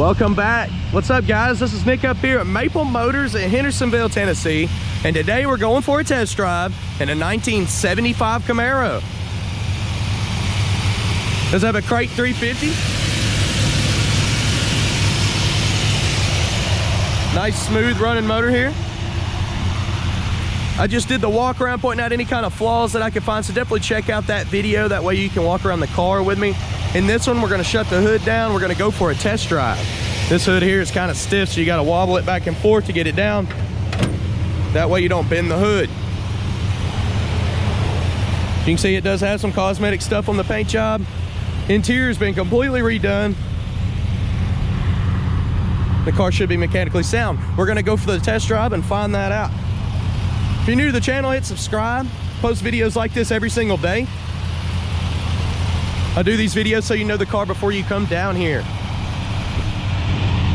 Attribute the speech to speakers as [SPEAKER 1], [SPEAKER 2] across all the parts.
[SPEAKER 1] Welcome back. What's up, guys? This is Nick up here at Maple Motors in Hendersonville, Tennessee, and today we're going for a test drive in a 1975 Camaro. Does it have a crate 350? Nice smooth running motor here. I just did the walk around pointing out any kind of flaws that I could find, so definitely check out that video. That way you can walk around the car with me. In this one, we're gonna shut the hood down. We're gonna go for a test drive. This hood here is kind of stiff, so you gotta wobble it back and forth to get it down. That way you don't bend the hood. You can see it does have some cosmetic stuff on the paint job. Interior's been completely redone. The car should be mechanically sound. We're gonna go for the test drive and find that out. If you're new to the channel, hit subscribe. Post videos like this every single day. I do these videos so you know the car before you come down here.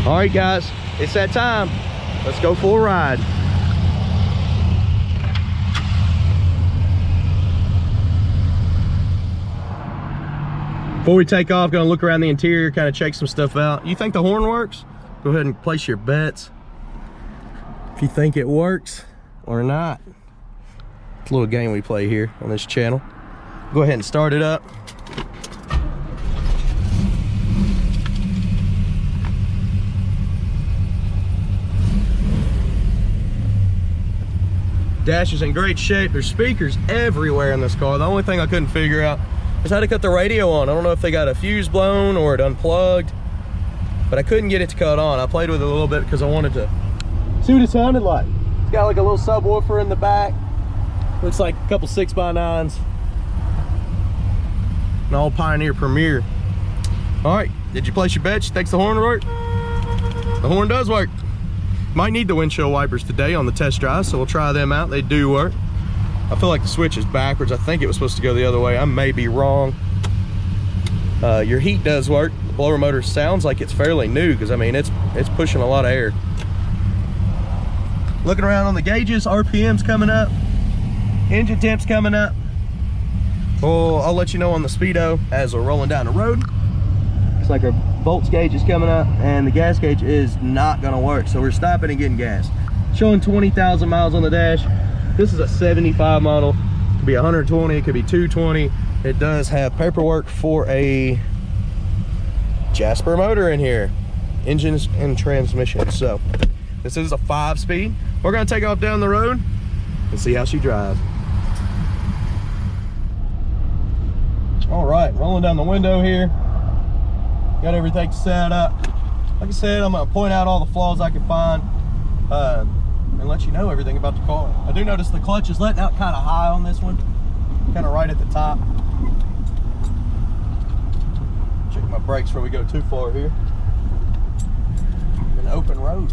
[SPEAKER 1] All right, guys, it's that time. Let's go for a ride. Before we take off, gonna look around the interior, kind of check some stuff out. You think the horn works? Go ahead and place your bets if you think it works or not. It's a little game we play here on this channel. Go ahead and start it up. Dash is in great shape. There's speakers everywhere in this car. The only thing I couldn't figure out is how to cut the radio on. I don't know if they got a fuse blown or it unplugged, but I couldn't get it to cut on. I played with it a little bit because I wanted to see what it sounded like. It's got like a little subwoofer in the back. Looks like a couple 6x9s. An all Pioneer Premier. All right, did you place your bet? You think the horn work? The horn does work. Might need the windshield wipers today on the test drive, so we'll try them out. They do work. I feel like the switch is backwards. I think it was supposed to go the other way. I may be wrong. Your heat does work. The blower motor sounds like it's fairly new because I mean it's pushing a lot of air. Looking around on the gauges, RPM's coming up, engine temp's coming up. Well, I'll let you know on the speedo as we're rolling down the road. Looks like our volts gauge is coming up and the gas gauge is not gonna work, so we're stopping and getting gas. Showing 20,000 miles on the dash. This is a 75 model. It could be 120, it could be 220. It does have paperwork for a Jasper motor in here, engines and transmission. So this is a 5-speed. We're gonna take off down the road and see how she drives. All right, rolling down the window here. Got everything set up. Like I said, I'm gonna point out all the flaws I can find and let you know everything about the car. I do notice the clutch is letting out kind of high on this one, kind of right at the top. Check my brakes before we go too far here. An open road.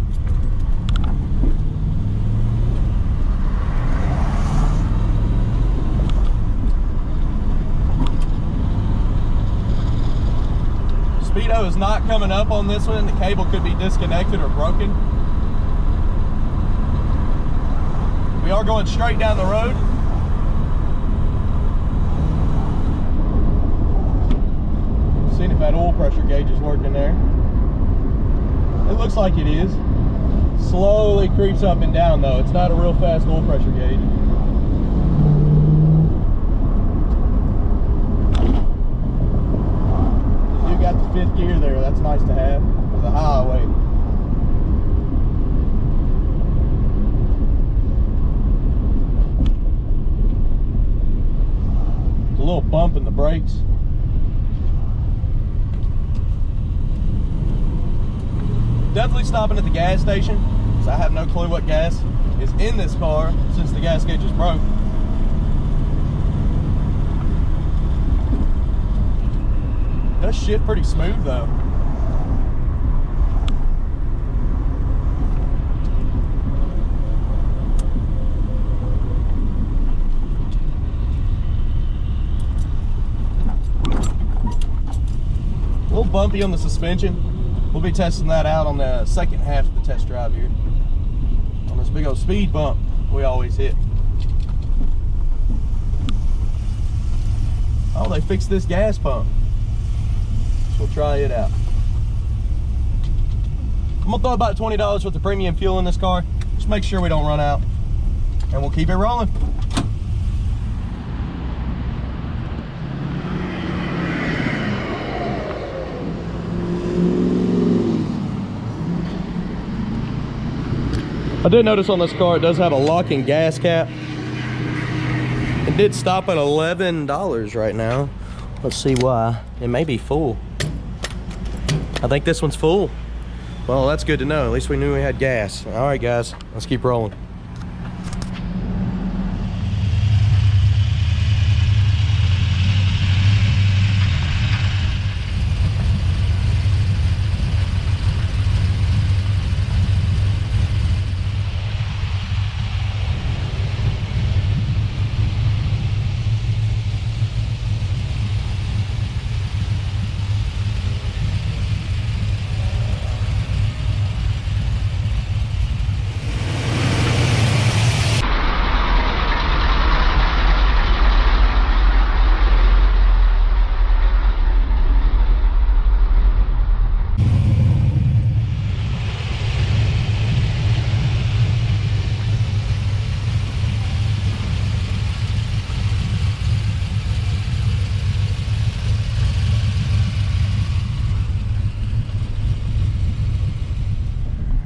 [SPEAKER 1] Speedo is not coming up on this one. The cable could be disconnected or broken. We are going straight down the road. Seeing if that oil pressure gauge is working there. It looks like it is. Slowly creeps up and down though. It's not a real fast oil pressure gauge. Got the 5th gear there. That's nice to have for the highway. A little bump in the brakes. Definitely stopping at the gas station, so I have no clue what gas is in this car since the gas gauge is broke. Does shift pretty smooth though. A little bumpy on the suspension. We'll be testing that out on the second half of the test drive here. On this big old speed bump we always hit. Oh, they they fixed this gas pump. So we'll try it out. I'm gonna throw about $20 worth of premium fuel in this car. Just make sure we don't run out. And we'll keep it rolling. I did notice on this car it does have a locking gas cap. It did stop at $11 right now. Let's see why. It may be full. I think this one's full. Well, that's good to know. At least we knew we had gas. All right, guys, let's keep rolling.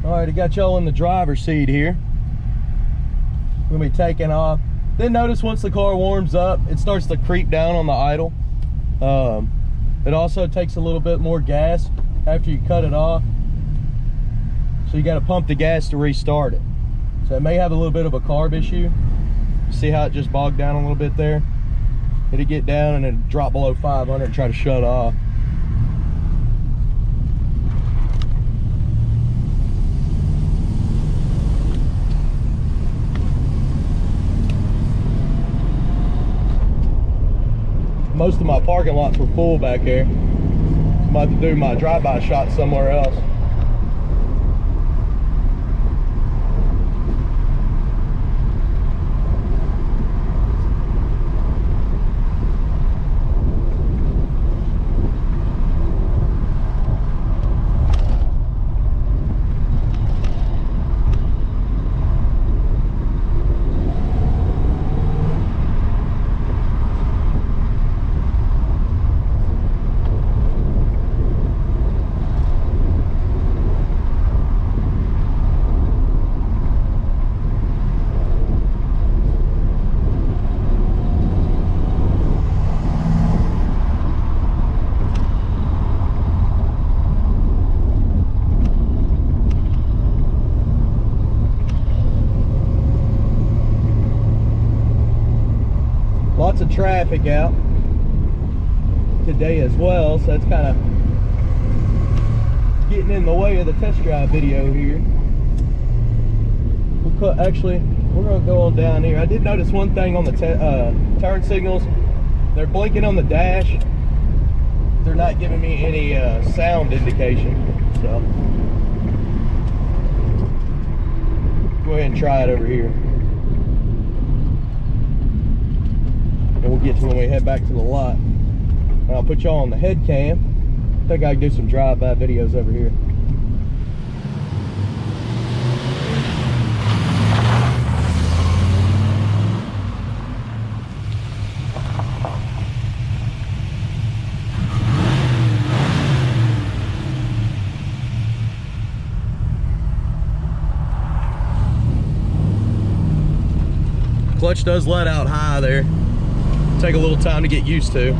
[SPEAKER 1] Alright, I got y'all in the driver's seat here. We're gonna be taking off. Then notice once the car warms up, it starts to creep down on the idle. It also takes a little bit more gas after you cut it off. So you gotta pump the gas to restart it. So it may have a little bit of a carb issue. See how it just bogged down a little bit there? It'll get down and then drop below 500 and try to shut off. Most of my parking lots were full back here. I'm about to do my drive-by shot somewhere else. Lots of traffic out today as well, so that's kind of getting in the way of the test drive video here. Actually, we're going to go on down here. I did notice one thing on the turn signals. They're blinking on the dash. They're not giving me any sound indication. So go ahead and try it over here. And we'll get to when we head back to the lot. And I'll put y'all on the head cam. I think I can do some drive-by videos over here. Clutch does let out high there. Take a little time to get used to.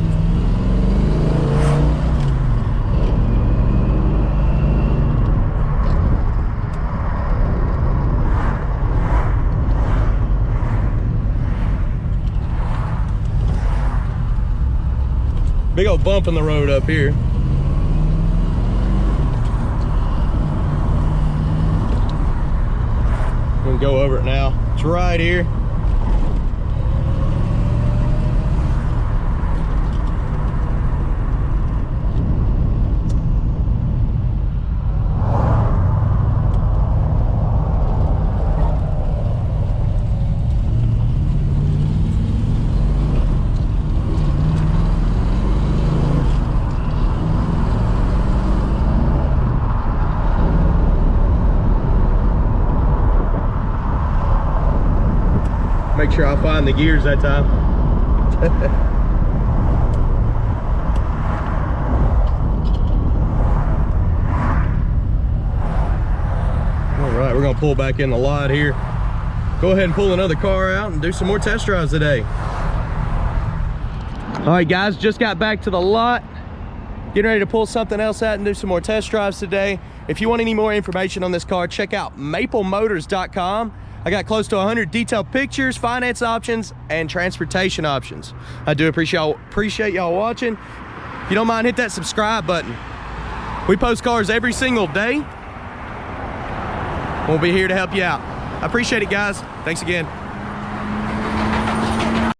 [SPEAKER 1] Big old bump in the road up here. We can go over it now. It's right here. Make sure I find the gears that time. All right, we're gonna pull back in the lot here. Go ahead and pull another car out and do some more test drives today. All right, guys, just got back to the lot. Getting ready to pull something else out and do some more test drives today. If you want any more information on this car, check out maplemotors.com. I got close to 100 detailed pictures, finance options, and transportation options. I do appreciate y'all watching. If you don't mind, hit that subscribe button. We post cars every single day. We'll be here to help you out. I appreciate it, guys. Thanks again.